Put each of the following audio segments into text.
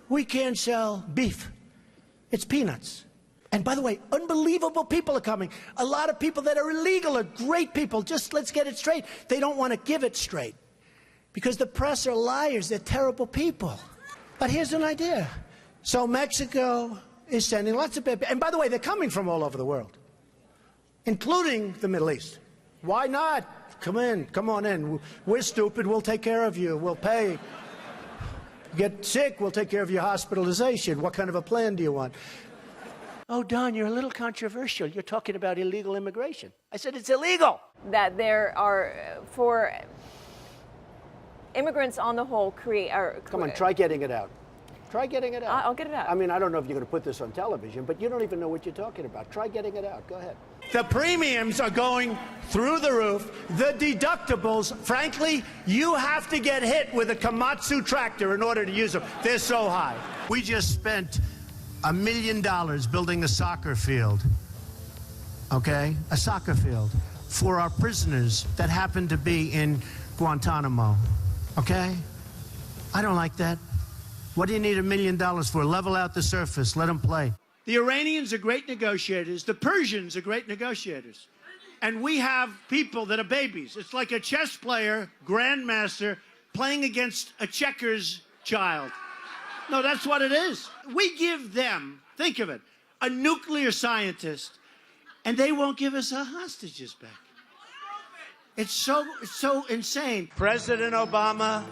we can't sell beef. It's peanuts. And by the way, unbelievable people are coming. A lot of people that are illegal are great people. Just let's get it straight. They don't want to give it straight because the press are liars. They're terrible people. But here's an idea. So Mexico is sending lots of people. And by the way, they're coming from all over the world, including the Middle East. Why not? Come in. Come on in. We're stupid. We'll take care of you. We'll pay. Get sick, we'll take care of your hospitalization. What kind of a plan do you want? Oh, Don, you're a little controversial. You're talking about illegal immigration. I said it's illegal. That there are, for immigrants on the whole, Come on, try getting it out. Try getting it out. I'll get it out. I mean, I don't know if you're going to put this on television, but you don't even know what you're talking about. Try getting it out. Go ahead. The premiums are going through the roof. The deductibles, frankly, you have to get hit with a Komatsu tractor in order to use them. They're so high. We just spent $1 million building a soccer field, okay? A soccer field for our prisoners that happen to be in Guantanamo, okay? I don't like that. What do you need $1 million for? Level out the surface. Let them play. The Iranians are great negotiators. The Persians are great negotiators. And we have people that are babies. It's like a chess player, grandmaster, playing against a checkers child. No, that's what it is. We give them, think of it, a nuclear scientist, and they won't give us our hostages back. It's so insane. President Obama,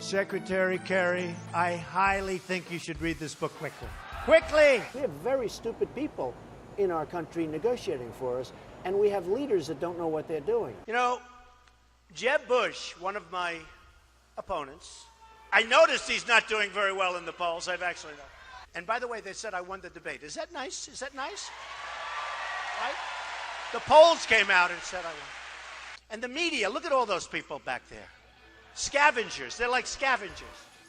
Secretary Kerry, I highly think you should read this book quickly. Quickly! We have very stupid people in our country negotiating for us, and we have leaders that don't know what they're doing. You know, Jeb Bush, one of my opponents, I noticed he's not doing very well in the polls. I've actually known. And by the way, they said I won the debate. Is that nice? Is that nice? Right? The polls came out and said I won. And the media, look at all those people back there. Scavengers. They're like scavengers.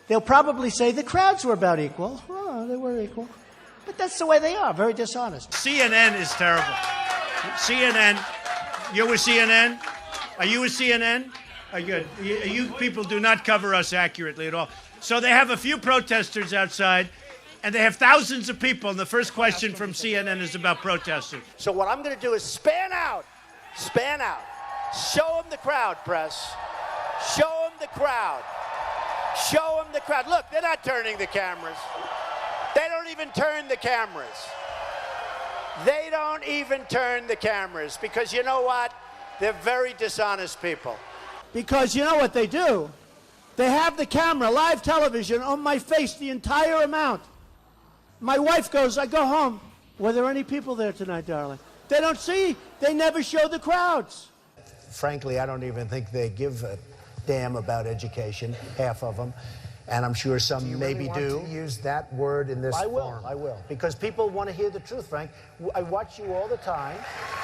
They'll probably say the crowds were about equal. Oh, they were equal. But that's the way they are, very dishonest. CNN is terrible. CNN. You're with CNN? Are you with CNN? Are you, you people do not cover us accurately at all. So they have a few protesters outside, and they have thousands of people, and the first question from CNN is about protesters. So what I'm going to do is span out. Span out. Show them the crowd, press. Show them the crowd. Show them the crowd. Look, they're not turning the cameras. They don't even turn the cameras. They don't even turn the cameras because you know what? They're very dishonest people. Because you know what they do? They have the camera, live television, on my face the entire amount. My wife goes, I go home. Were there any people there tonight, darling? They don't see. They never show the crowds. Frankly, I don't even think they give a damn about education, half of them. And I'm sure some maybe do. Want to use that word in this form? I will. Because people want to hear the truth, Frank. I watch you all the time.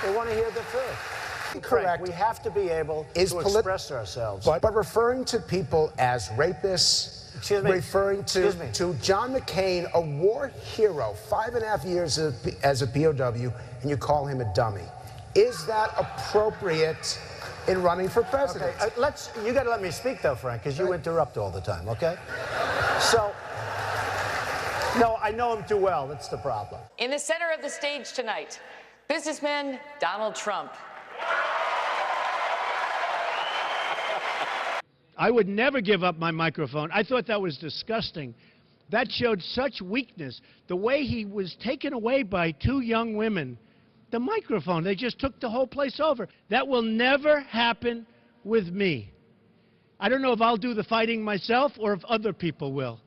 They want to hear the truth. Correct. Frank, we have to be able to express ourselves. But referring to people as rapists, referring to John McCain, a war hero, 5.5 years as a POW, and you call him a dummy. Is that appropriate in running for president? Okay, you got to let me speak, though, Frank, because you interrupt all the time, okay? So, no, I know him too well. That's the problem. In the center of the stage tonight, businessman Donald Trump. I would never give up my microphone. I thought that was disgusting. That showed such weakness. The way he was taken away by two young women. The microphone, they just took the whole place over. That will never happen with me. I don't know if I'll do the fighting myself or if other people will.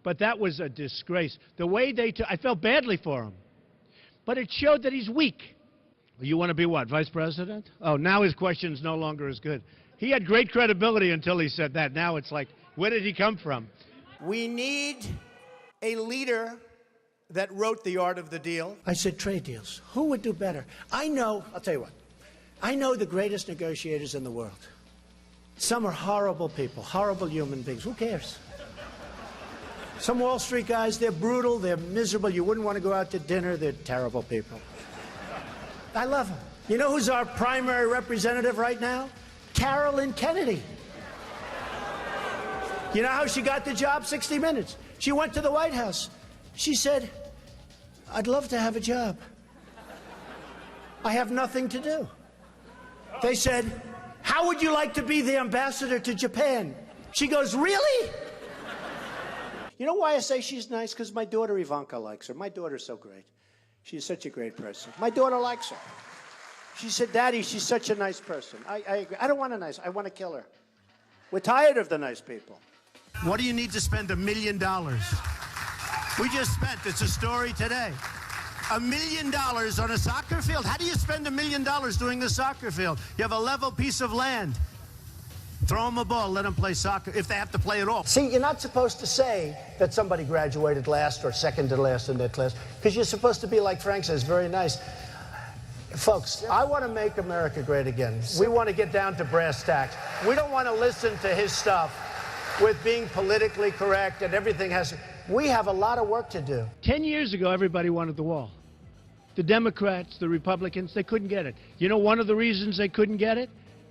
But that was a disgrace. The way they took, I felt badly for him. But it showed that he's weak. You want to be what, vice president? Oh, now his question's no longer as good. He had great credibility until he said that. Now it's like, where did he come from? We need a leader that wrote The Art of the Deal. I said trade deals. Who would do better? I know, I'll tell you what, I know the greatest negotiators in the world. Some are horrible people, horrible human beings. Who cares? Some Wall Street guys, they're brutal, they're miserable. You wouldn't want to go out to dinner. They're terrible people. I love them. You know who's our primary representative right now? Carolyn Kennedy. You know how she got the job? 60 Minutes. She went to the White House. She said, I'd love to have a job. I have nothing to do. They said, how would you like to be the ambassador to Japan? She goes, really? You know why I say she's nice? Because my daughter Ivanka likes her. My daughter's so great. She's such a great person. My daughter likes her. She said, Daddy, she's such a nice person. I agree. I don't want a nice, I want to kill her. We're tired of the nice people. What do you need to spend $1 million? We just spent, it's a story today, $1 million on a soccer field. How do you spend $1 million doing a soccer field? You have a level piece of land. Throw them a ball, let them play soccer, if they have to play at all. See, you're not supposed to say that somebody graduated last or second to last in their class, because you're supposed to be, like Frank says, very nice. Folks, I want to make America great again. We want to get down to brass tacks. We don't want to listen to his stuff with being politically correct and everything has... We have a lot of work to do. 10 years ago, everybody wanted the wall. The Democrats, the Republicans, they couldn't get it. You know one of the reasons they couldn't get it?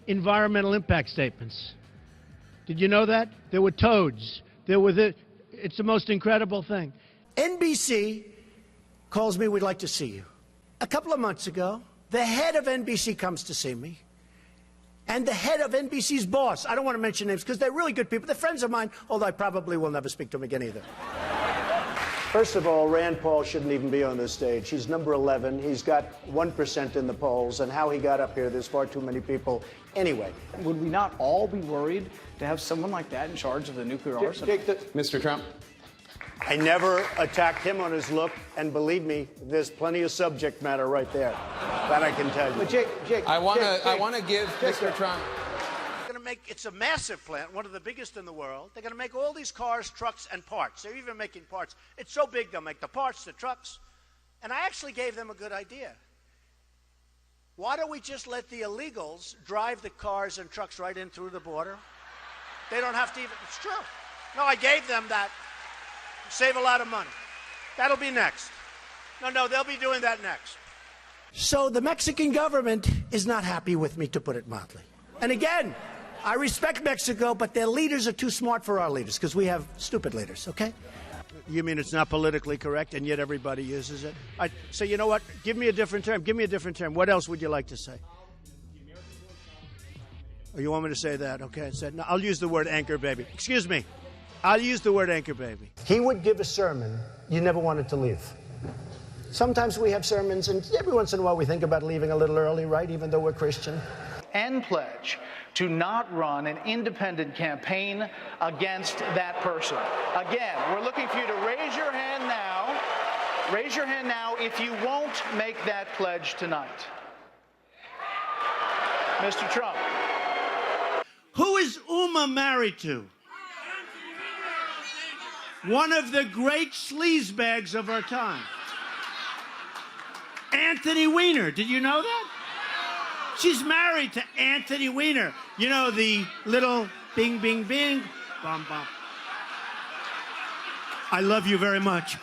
Environmental impact statements. Did you know that? There were toads. There were it's the most incredible thing. NBC calls me, we'd like to see you. A couple of months ago, the head of NBC comes to see me. And the head of NBC's boss, I don't want to mention names because they're really good people. They're friends of mine, although I probably will never speak to them again either. First of all, Rand Paul shouldn't even be on this stage. He's number 11. He's got 1% in the polls. And how he got up here, there's far too many people. Anyway. Would we not all be worried to have someone like that in charge of the nuclear arsenal? Mr. Trump. I never attacked him on his look, and believe me, there's plenty of subject matter right there. That I can tell you. But Jake, I want to give Mr. Trump. It's a massive plant, one of the biggest in the world. They're going to make all these cars, trucks, and parts. They're even making parts. It's so big, they'll make the parts, the trucks. And I actually gave them a good idea. Why don't we just let the illegals drive the cars and trucks right in through the border? They don't have to even, it's true. No, I gave them that. Save a lot of money. That'll be next. No, they'll be doing that next. So the Mexican government is not happy with me, to put it mildly. And again, I respect Mexico, but their leaders are too smart for our leaders, because we have stupid leaders, okay? You mean it's not politically correct, and yet everybody uses it? So you know what? Give me a different term. Give me a different term. What else would you like to say? Oh, you want me to say that? Okay. No, I'll use the word anchor baby. Excuse me. I'll use the word anchor baby. He would give a sermon you never wanted to leave. Sometimes we have sermons, and every once in a while we think about leaving a little early, right, even though we're Christian. and pledge to not run an independent campaign against that person. Again, we're looking for you to raise your hand now. Raise your hand now if you won't make that pledge tonight. Mr. Trump. Who is Uma married to? One of the great sleazebags of our time. Anthony Weiner. Did you know that? She's married to Anthony Weiner. You know, the little bing, bing, bing, bum, bum. I love you very much.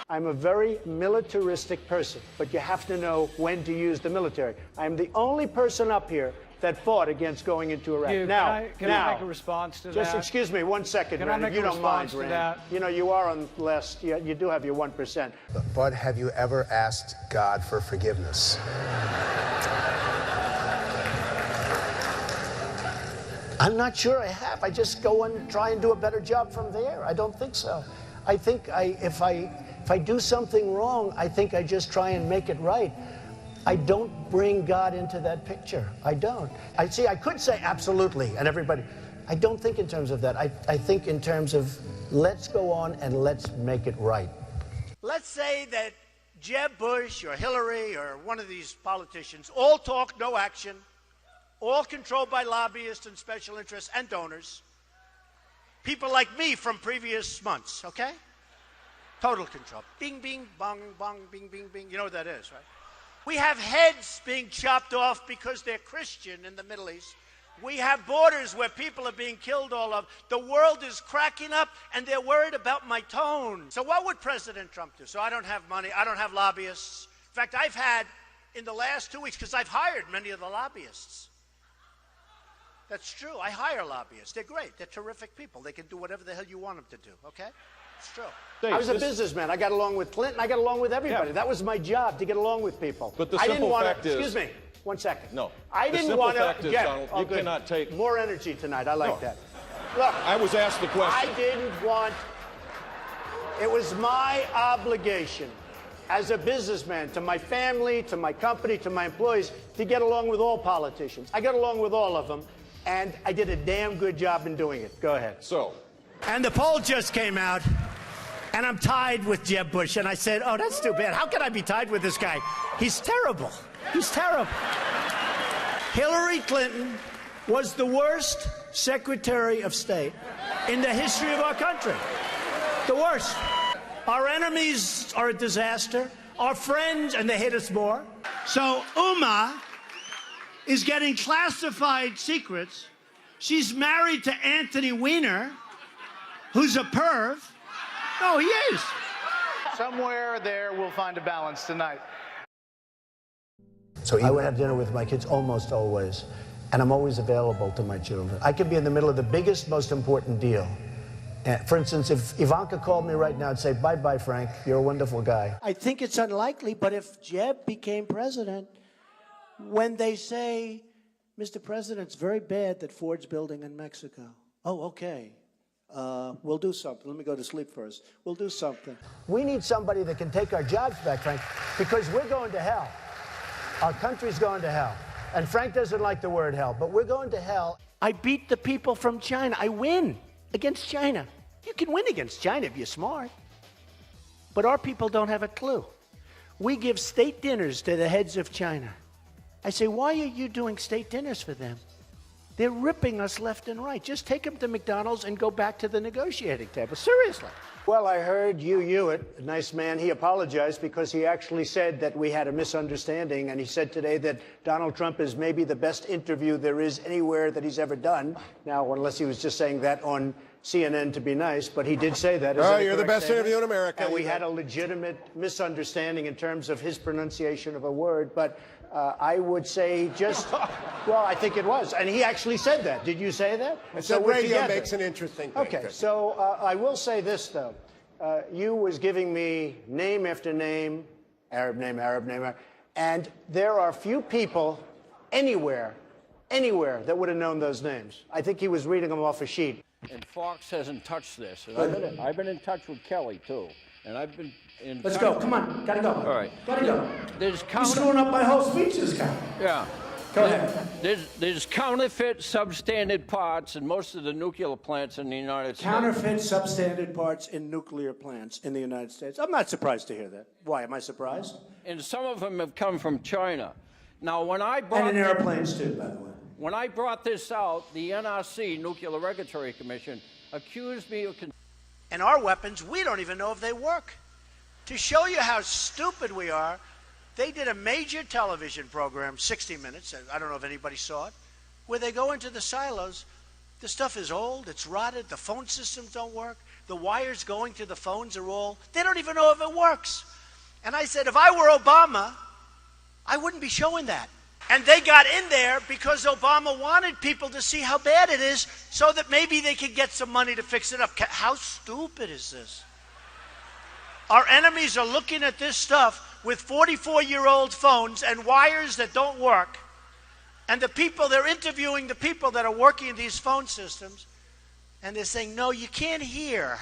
I'm a very militaristic person, but you have to know when to use the military. I'm the only person up here that fought against going into Iraq. Can I make a response to that? Just excuse me 1 second, Rand, if you don't mind, Rand. You know, you are on less, you do have your 1%. But have you ever asked God for forgiveness? I'm not sure I have. I just go and try and do a better job from there. I don't think so. I think if I do something wrong, I think I just try and make it right. I don't bring God into that picture. I don't. I could say absolutely, and everybody. I don't think in terms of that. I think in terms of let's go on and let's make it right. Let's say that Jeb Bush or Hillary or one of these politicians all talk, no action, all controlled by lobbyists and special interests and donors. People like me from previous months, okay? Total control. Bing, bing, bong, bong, bing, bing, bing. You know what that is, right? We have heads being chopped off because they're Christian in the Middle East. We have borders where people are being killed all over. The world is cracking up, and they're worried about my tone. So what would President Trump do? So I don't have money. I don't have lobbyists. In fact, I've had, in the last 2 weeks, because I've hired many of the lobbyists. That's true. I hire lobbyists. They're great. They're terrific people. They can do whatever the hell you want them to do, okay? It's true. Dave, I was a businessman. I got along with Clinton. I got along with everybody. Yeah. That was my job, to get along with people. But the I didn't simple want fact to. is- Excuse me. 1 second. No. I The didn't simple want fact to. is, Donald, you cannot take- more energy tonight. I like No. that. Look, I was asked the question. I didn't want. It was my obligation as a businessman to my family, to my company, to my employees, to get along with all politicians. I got along with all of them, and I did a damn good job in doing it. Go ahead. So, And the poll just came out, and I'm tied with Jeb Bush. And I said, oh, that's too bad. How can I be tied with this guy? He's terrible. He's terrible. Hillary Clinton was the worst Secretary of State in the history of our country. The worst. Our enemies are a disaster. Our friends, and they hate us more. So Uma is getting classified secrets. She's married to Anthony Weiner, who's a perv. No, he is. Somewhere there we'll find a balance tonight. So I would have dinner with my kids almost always, and I'm always available to my children. I could be in the middle of the biggest, most important deal. For instance, if Ivanka called me right now and say, bye-bye, Frank, you're a wonderful guy. I think it's unlikely, but if Jeb became president, when they say, Mr. President, it's very bad that Ford's building in Mexico. Oh, okay. We'll do something. Let me go to sleep first. We'll do something. We need somebody that can take our jobs back, Frank, because we're going to hell. Our country's going to hell. And Frank doesn't like the word hell, but we're going to hell. I beat the people from China. I win against China. You can win against China if you're smart. But our people don't have a clue. We give state dinners to the heads of China. I say, why are you doing state dinners for them? They're ripping us left and right. Just take them to McDonald's and go back to the negotiating table. Seriously. Well, I heard Hugh Hewitt, a nice man, he apologized because he actually said that we had a misunderstanding, and he said today that Donald Trump is maybe the best interview there is anywhere that he's ever done. Now, unless he was just saying that on CNN to be nice, but he did say that. Oh, you're the best interview in America. And we had a legitimate misunderstanding in terms of his pronunciation of a word, but I would say just, well, I think it was. And he actually said that. Did you say that? I said radio makes an interesting thing. Okay, so I will say this, though. You was giving me name after name, Arab name, and there are few people anywhere that would have known those names. I think he was reading them off a sheet. And Fox hasn't touched this. And I've been in touch with Kelly, too. And I've been in Let's go. Come on. Gotta go. All right. Gotta go. There's You're screwing up my whole speech, this guy. Yeah. Go ahead. There's counterfeit substandard parts in most of the nuclear plants in the United States. Counterfeit substandard parts in nuclear plants in the United States. I'm not surprised to hear that. Why? Am I surprised? And some of them have come from China. Now, when I brought... And in airplanes, too, by the way. When I brought this out, the NRC, Nuclear Regulatory Commission, accused me of... And our weapons, we don't even know if they work. To show you how stupid we are, they did a major television program, 60 Minutes, I don't know if anybody saw it, where they go into the silos. The stuff is old, it's rotted, the phone systems don't work, the wires going to the phones are all, they don't even know if it works. And I said, if I were Obama, I wouldn't be showing that. And they got in there because Obama wanted people to see how bad it is so that maybe they could get some money to fix it up. How stupid is this? Our enemies are looking at this stuff with 44-year-old phones and wires that don't work. And they're interviewing the people that are working in these phone systems. And they're saying, no, you can't hear.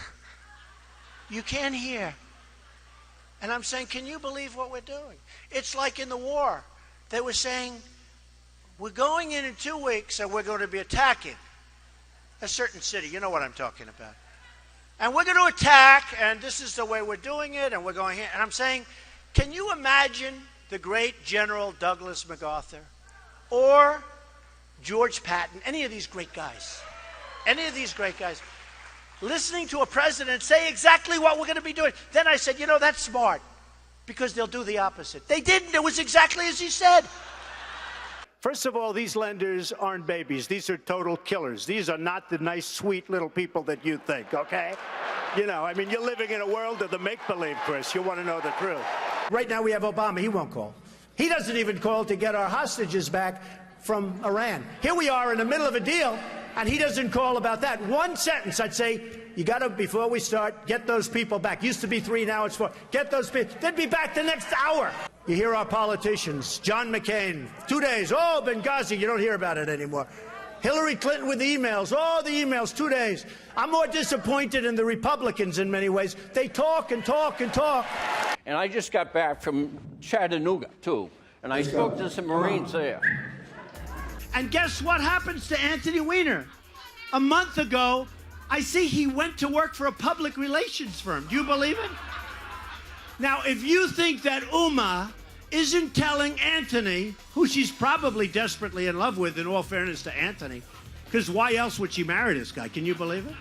You can't hear. And I'm saying, can you believe what we're doing? It's like in the war. They were saying, we're going in 2 weeks and we're going to be attacking a certain city. You know what I'm talking about. And we're going to attack, and this is the way we're doing it, and we're going here. And I'm saying, can you imagine the great General Douglas MacArthur or George Patton, any of these great guys, listening to a president say exactly what we're going to be doing? Then I said, you know, that's smart, because they'll do the opposite. They didn't. It was exactly as he said. First of all, these lenders aren't babies. These are total killers. These are not the nice, sweet little people that you think, okay? You know, I mean, you're living in a world of the make-believe, Chris. You want to know the truth. Right now we have Obama. He won't call. He doesn't even call to get our hostages back from Iran. Here we are in the middle of a deal, And he doesn't call about that. One sentence, I'd say, you got to, before we start, get those people back. Used to be 3, now it's 4. Get those people. They'd be back the next hour. You hear our politicians, John McCain, 2 days, oh, Benghazi, you don't hear about it anymore. Hillary Clinton with the emails, oh, the emails, 2 days. I'm more disappointed in the Republicans in many ways. They talk and talk and talk. And I just got back from Chattanooga, too, and I spoke to some Marines there. And guess what happens to Anthony Weiner? A month ago, I see he went to work for a public relations firm. Do you believe it? Now, if you think that Uma isn't telling Anthony, who she's probably desperately in love with, in all fairness to Anthony, because why else would she marry this guy? Can you believe it?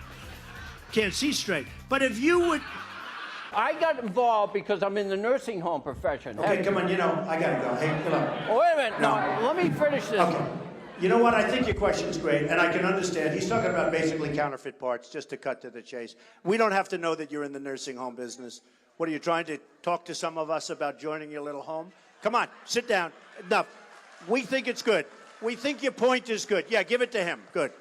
Can't see straight. But if you would... I got involved because I'm in the nursing home profession. Okay, come on, I got to go. Hey, come on. Oh, wait a minute. No, let me finish this. Okay. You know what? I think your question's great, and I can understand. He's talking about basically counterfeit parts, just to cut to the chase. We don't have to know that you're in the nursing home business. What, are you trying to talk to some of us about joining your little home? Come on, sit down. Enough. We think it's good. We think your point is good. Yeah, give it to him. Good.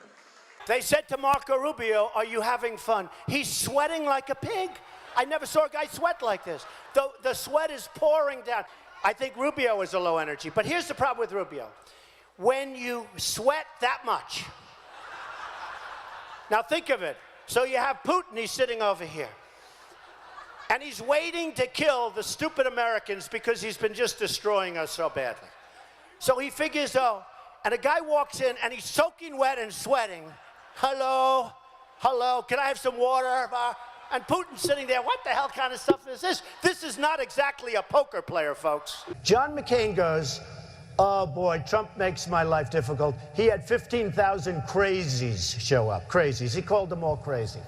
They said to Marco Rubio, are you having fun? He's sweating like a pig. I never saw a guy sweat like this. The sweat is pouring down. I think Rubio is a low energy, but here's the problem with Rubio. When you sweat that much, now think of it. So you have Putin, he's sitting over here. And he's waiting to kill the stupid Americans because he's been just destroying us so badly. So he figures, oh, and a guy walks in and he's soaking wet and sweating. Hello, hello, can I have some water? And Putin's sitting there, what the hell kind of stuff is this? This is not exactly a poker player, folks. John McCain goes, oh boy, Trump makes my life difficult. He had 15,000 crazies show up, crazies. He called them all crazy.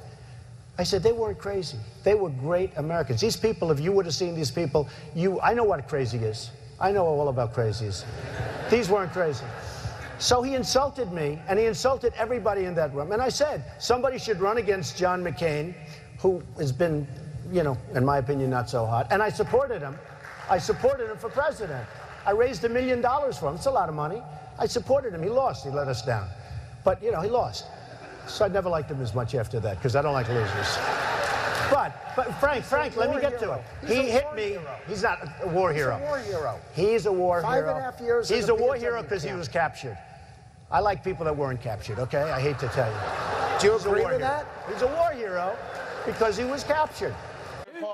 I said, they weren't crazy. They were great Americans. These people, if you would have seen these people, I know what crazy is. I know all about crazies. These weren't crazy. So he insulted me, and he insulted everybody in that room. And I said, somebody should run against John McCain, who has been, in my opinion, not so hot. And I supported him. I supported him for president. I raised $1 million for him. It's a lot of money. I supported him. He lost. He let us down. But, he lost. So I never liked him as much after that, because I don't like losers. But Frank, let me get to it. He hit me. He's not a war hero. He's a war hero. He's a war hero. 5.5 years. He's a war hero because he was captured. I like people that weren't captured, okay? I hate to tell you. Do you agree with that? He's a war hero because he was captured.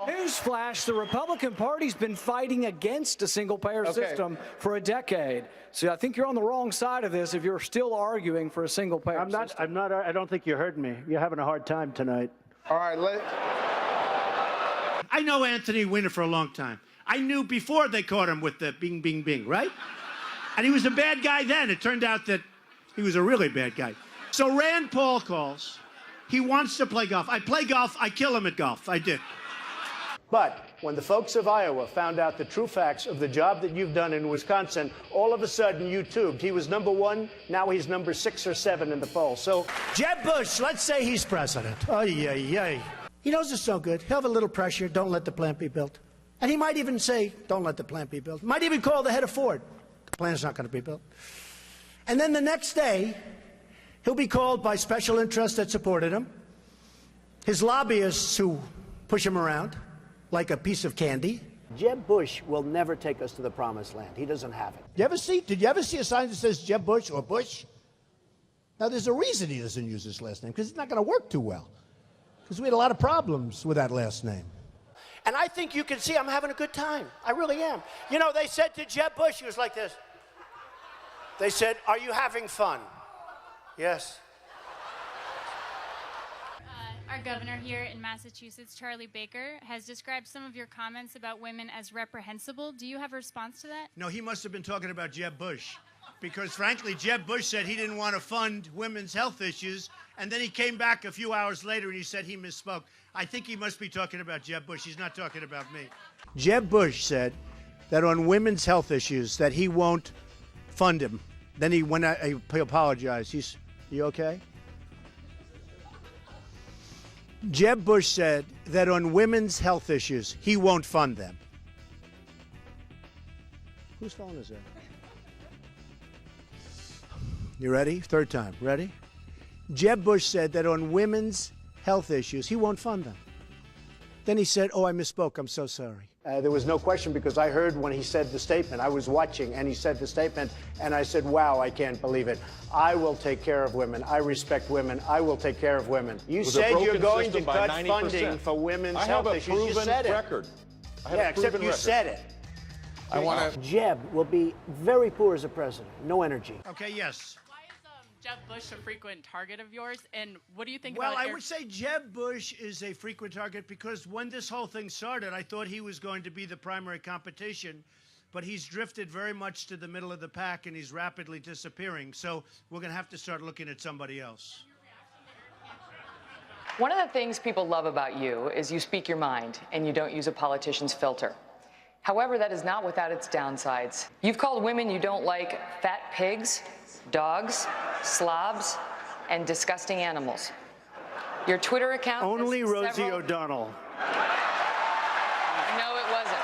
Newsflash, the Republican Party's been fighting against a single-payer system for a decade. So I think you're on the wrong side of this if you're still arguing for a single-payer system. I don't think you heard me. You're having a hard time tonight. All right, I know Anthony Weiner for a long time. I knew before they caught him with the bing, bing, bing, right? And he was a bad guy then. It turned out that he was a really bad guy. So Rand Paul calls. He wants to play golf. I play golf. I kill him at golf. I did. But when the folks of Iowa found out the true facts of the job that you've done in Wisconsin, all of a sudden you tubed. He was #1, now he's number 6 or 7 in the poll. So Jeb Bush, let's say he's president. Oh, yeah. He knows it's so good. He'll have a little pressure. Don't let the plant be built. And he might even say, don't let the plant be built. Might even call the head of Ford. The plant's not going to be built. And then the next day, he'll be called by special interests that supported him, his lobbyists who push him around like a piece of candy. Jeb Bush will never take us to the promised land. He doesn't have it. Did you ever see a sign that says Jeb Bush or Bush? Now, there's a reason he doesn't use his last name, because it's not going to work too well. Because we had a lot of problems with that last name. And I think you can see I'm having a good time. I really am. They said to Jeb Bush, he was like this. They said, are you having fun? Yes. Our governor here in Massachusetts, Charlie Baker, has described some of your comments about women as reprehensible. Do you have a response to that? No, he must have been talking about Jeb Bush. Because, frankly, Jeb Bush said he didn't want to fund women's health issues, and then he came back a few hours later and he said he misspoke. I think he must be talking about Jeb Bush. He's not talking about me. Jeb Bush said that on women's health issues that he won't fund him. Then he apologized. You okay? Jeb Bush said that on women's health issues, he won't fund them. Whose phone is that? You ready? Third time. Ready? Jeb Bush said that on women's health issues, he won't fund them. Then he said, oh, I misspoke. I'm so sorry. There was no question because I heard when he said the statement. I was watching and he said the statement and I said, wow, I can't believe it. I will take care of women. I respect women. I will take care of women. You said you're going to cut funding for women's health issues. You said it. Yeah, except you said it. I want to. Jeb will be very poor as a president. No energy. Okay, yes. Why is Jeb Bush a frequent target of yours, and what do you think Well, about I would say Jeb Bush is a frequent target because when this whole thing started, I thought he was going to be the primary competition, but he's drifted very much to the middle of the pack and he's rapidly disappearing. So we're going to have to start looking at somebody else. One of the things people love about you is you speak your mind and you don't use a politician's filter. However, that is not without its downsides. You've called women you don't like fat pigs, dogs, slobs, and disgusting animals. Your Twitter account... Only Rosie O'Donnell. No, it wasn't.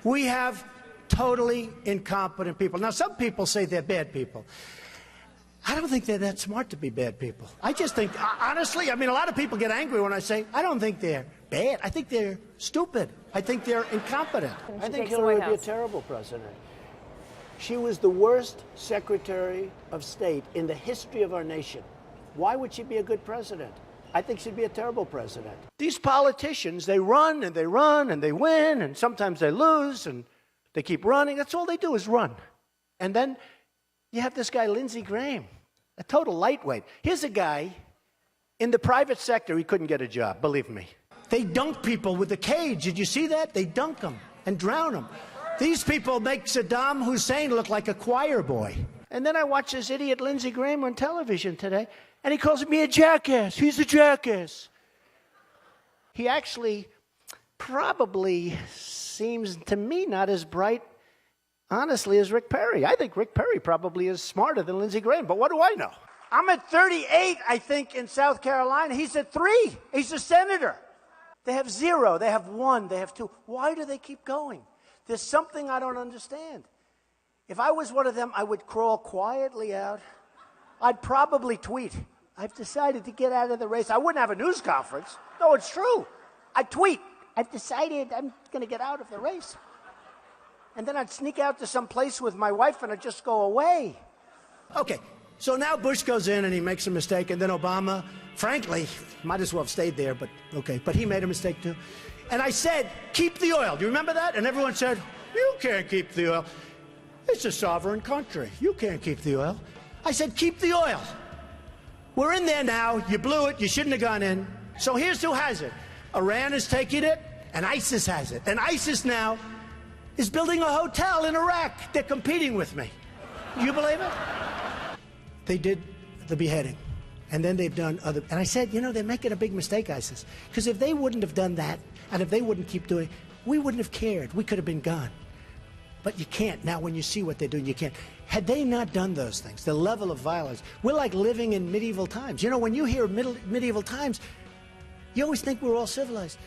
We have totally incompetent people. Now, some people say they're bad people. I don't think they're that smart to be bad people. I just think, honestly, I mean, a lot of people get angry when I say, I don't think they're bad. I think they're stupid. I think they're incompetent. I think Hillary would be a terrible president. She was the worst Secretary of State in the history of our nation. Why would she be a good president? I think she'd be a terrible president. These politicians, they run and they run and they win and sometimes they lose and they keep running. That's all they do is run. And then you have this guy, Lindsey Graham, a total lightweight. Here's a guy in the private sector, he couldn't get a job, believe me. They dunk people with a cage. Did you see that? They dunk them and drown them. These people make Saddam Hussein look like a choir boy. And then I watch this idiot Lindsey Graham on television today, and he calls me a jackass. He's a jackass. He actually probably seems to me not as bright, honestly, as Rick Perry. I think Rick Perry probably is smarter than Lindsey Graham, but what do I know? I'm at 38, I think, in South Carolina. He's at 3. He's a senator. They have 0. They have 1. They have 2. Why do they keep going? There's something I don't understand. If I was one of them, I would crawl quietly out. I'd probably tweet, I've decided to get out of the race. I wouldn't have a news conference. No, it's true. I'd tweet, I've decided I'm going to get out of the race. And then I'd sneak out to some place with my wife and I'd just go away. Okay, so now Bush goes in and he makes a mistake, and then Obama, frankly, might as well have stayed there, but okay, but he made a mistake too. And I said, keep the oil. Do you remember that? And everyone said, you can't keep the oil. It's a sovereign country. You can't keep the oil. I said, keep the oil. We're in there now. You blew it. You shouldn't have gone in. So here's who has it. Iran is taking it, and ISIS has it. And ISIS now is building a hotel in Iraq. They're competing with me. Do you believe it? They did the beheading. And then they've done other... And I said, you know, they're making a big mistake, ISIS. Because if they wouldn't have done that, and if they wouldn't keep doing it, we wouldn't have cared. We could have been gone. But you can't. Now, when you see what they're doing, you can't. Had they not done those things, the level of violence, we're like living in medieval times. You know, when you hear medieval times, you always think we're all civilized.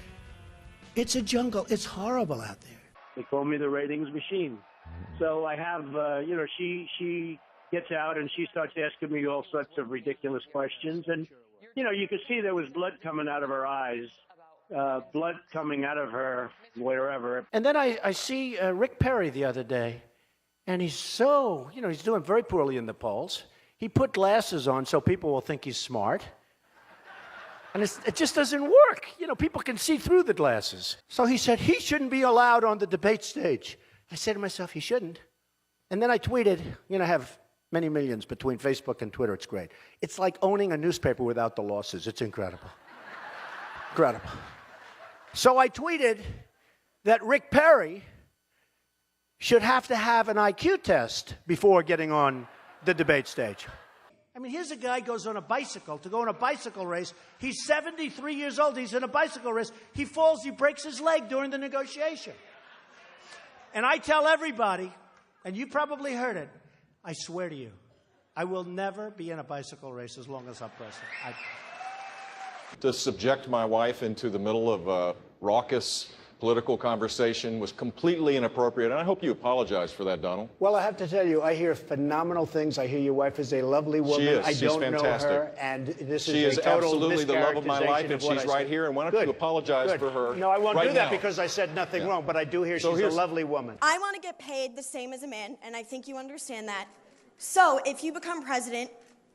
It's a jungle. It's horrible out there. They call me the ratings machine. So I have, you know, she gets out and she starts asking me all sorts of ridiculous questions. And, you know, you could see there was blood coming out of her eyes, blood coming out of her wherever. And then I see Rick Perry the other day, and he's so, you know, he's doing very poorly in the polls. He put glasses on so people will think he's smart. And it just doesn't work. You know, people can see through the glasses. So he said he shouldn't be allowed on the debate stage. I said to myself, he shouldn't. And then I tweeted, you know, I have many millions between Facebook and Twitter. It's great. It's like owning a newspaper without the losses. It's incredible. Incredible. So I tweeted that Rick Perry should have to have an IQ test before getting on the debate stage. I mean, here's a guy goes on a bicycle to go on a bicycle race. He's 73 years old. He's in a bicycle race. He falls. He breaks his leg during the negotiation. And I tell everybody, and you probably heard it, I swear to you, I will never be in a bicycle race as long as I'm president. To subject my wife into the middle of a raucous political conversation was completely inappropriate, and I hope you apologize for that, Donald. Well, I have to tell you, I hear phenomenal things. I hear your wife is a lovely woman. She is. I She's don't fantastic. know her, and this She is is a total absolutely the love of my life, mischaracterization and of what she's I right said. here. And why don't Good. you apologize Good. for her? No, I won't right do that now. because I said nothing wrong, but I do hear So she's a here's- lovely woman. I want to get paid the same as a man, and I think you understand that. So, if you become president,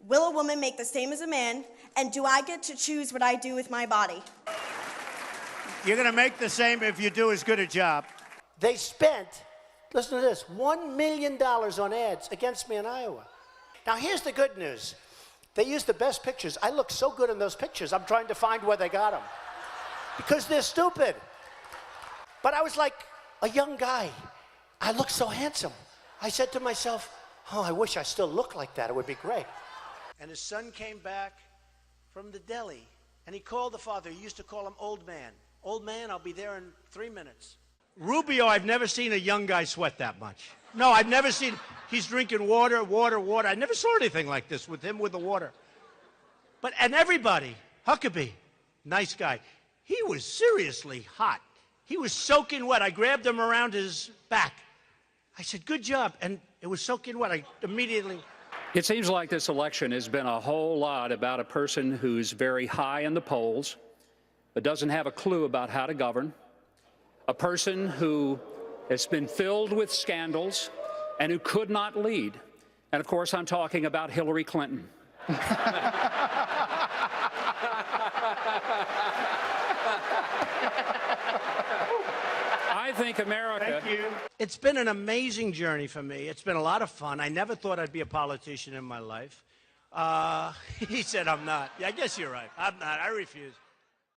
will a woman make the same as a man, and do I get to choose what I do with my body? You're going to make the same if you do as good a job. They spent, listen to this, $1 million on ads against me in Iowa. Now, here's the good news. They used the best pictures. I look so good in those pictures, I'm trying to find where they got them. Because they're stupid. But I was like a young guy. I looked so handsome. I said to myself, oh, I wish I still looked like that. It would be great. And his son came back from the deli, and he called the father. He used to call him Old Man. Old Man, I'll be there in 3 minutes. Rubio, I've never seen a young guy sweat that much. No, I've never seen, he's drinking water. I never saw anything like this with him with the water. And everybody, Huckabee, nice guy, he was seriously hot. He was soaking wet. I grabbed him around his back. I said, good job. And it was soaking wet. I immediately... It seems like this election has been a whole lot about a person who's very high in the polls, but doesn't have a clue about how to govern, a person who has been filled with scandals and who could not lead. And of course, I'm talking about Hillary Clinton. I think America... Thank you. It's been an amazing journey for me. It's been a lot of fun. I never thought I'd be a politician in my life. He said I'm not. Yeah, I guess you're right. I'm not. I refuse.